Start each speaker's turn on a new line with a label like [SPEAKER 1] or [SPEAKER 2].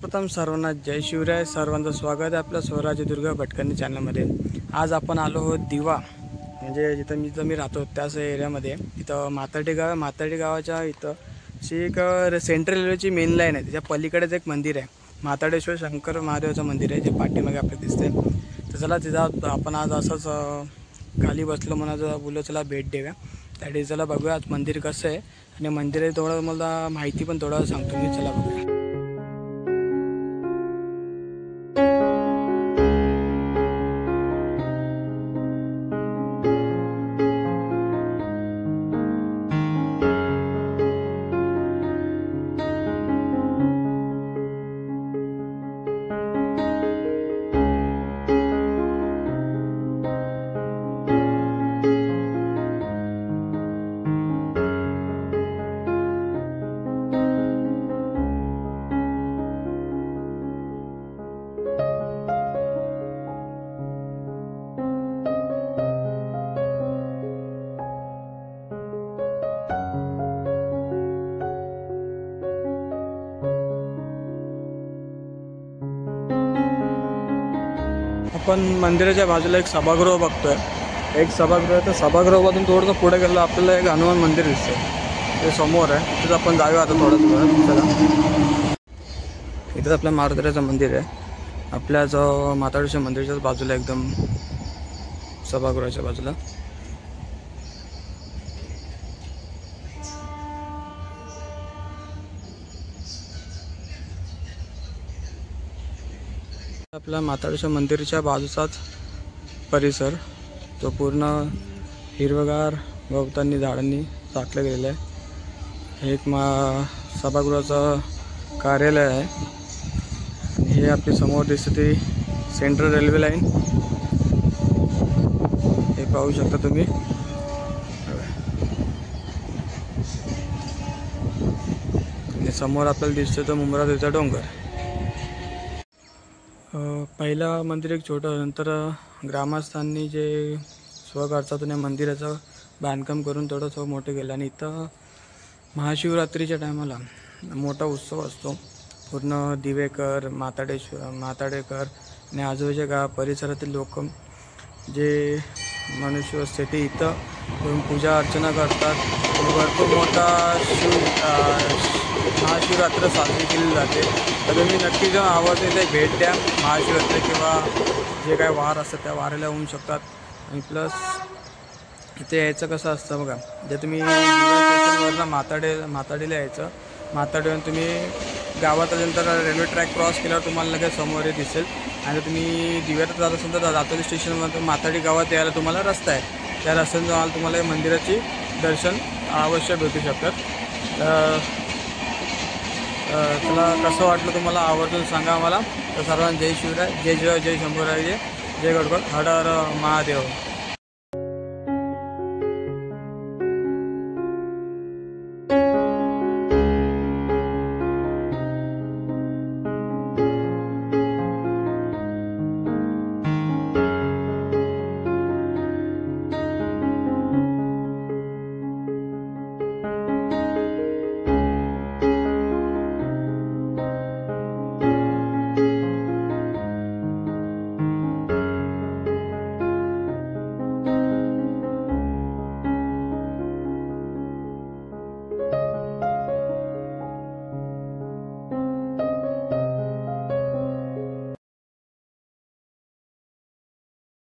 [SPEAKER 1] सर्वप्रथम सर्वांना जय शिवराय। सर्वांचं स्वागत आहे आपल्या स्वराज्य दुर्गा भटकंती चॅनलमध्ये। आज आपण आलो आहोत दिवा, म्हणजे जिथं मी राहतो त्याच एरियामध्ये। इथं माताडी गाव आहे। माताडी गावाच्या इथं एक सेंट्रल रेल्वेची मेन लाईन आहे, त्याच्या पलीकडेच एक मंदिर आहे, माताडेश्वर शंकर महादेवाचं मंदिर आहे, जे पाठीमागे आपल्याला दिसते। तर चला तिथं आपण आज असंच खाली बसलो म्हणून बोललो चला भेट देऊया। त्यासाठी चला बघूया आज मंदिर कसं आहे आणि मंदिर थोडं मला माहिती पण थोडं सांगतो मी। चला बघूया। आपण मंदिराच्या बाजूला एक सभागृह बघतोय, एक सभागृह। तर सभागृहामधून थोडंसं पुढे गेलं आपल्याला एक हनुमान मंदिर दिसतंय, ते समोर आहे। तिथं आपण जाऊया आता थोडंसं। चला, इथं आपल्या मारुतीचं मंदिर आहे, आपल्या जो माताडीच्या मंदिराच्याच बाजूला, एकदम सभागृहाच्या बाजूला। आपल्या माताडीच्या मंदिराच्या बाजूचाच परिसर, तो पूर्ण हिरवगार गवतांनी झाडांनी झाकलं गेलेलं आहे। हे एक सभागृहाचं कार्यालय आहे। हे आपली समोर दिसते ती सेंट्रल रेल्वे लाईन, हे पाहू शकता तुम्ही। आणि समोर आपल्याला दिसतं तो मुंब्रादेवीचा डोंगर। पहिला मंदिर एक छोटं, नंतर ग्रामस्थांनी जे स्वखर्चातून या मंदिराचं बांधकाम करून थोडंसं मोठं केलं। आणि इथं महाशिवरात्रीच्या टायमाला मोठा उत्सव असतो। पूर्ण दिवेकर, माताडेकर आणि आजूबाजूच्या गाव परिसरातील लोक जे मनुष्य असते ते इथं येऊन पूजा अर्चना करतात। भरपूर मोठा महाशिवरात्र साजरी केली जाते। तर तुम्ही नक्की जर आवडते ते भेट द्या। महाशिवरात्री किंवा जे काय वार असतात त्या वाराला होऊ शकतात। आणि प्लस इथे यायचं कसं असतं बघा, जे तुम्ही स्टेशनवरनं माताडीला यायचं, माताडीवरून तुम्ही गावात आल्यानंतर रेल्वे ट्रॅक क्रॉस केल्यावर तुम्हाला लगेच समोर हे दिसेल। आणि तुम्ही दिव्यात जात असेल तर दातोली स्टेशनवर माताडी गावात यायला तुम्हाला रस्ता आहे, त्या रस्त्याने जाऊन तुम्हाला मंदिराची दर्शन अवश्य भेटू शकतात। चला, कसं वाटलं तुम्हाला, आवर्जून सांगा आम्हाला। तर सर्वांना जय शिवराय, जय जय जय शंभूराजे, जय गडगड, हर हर महादेव।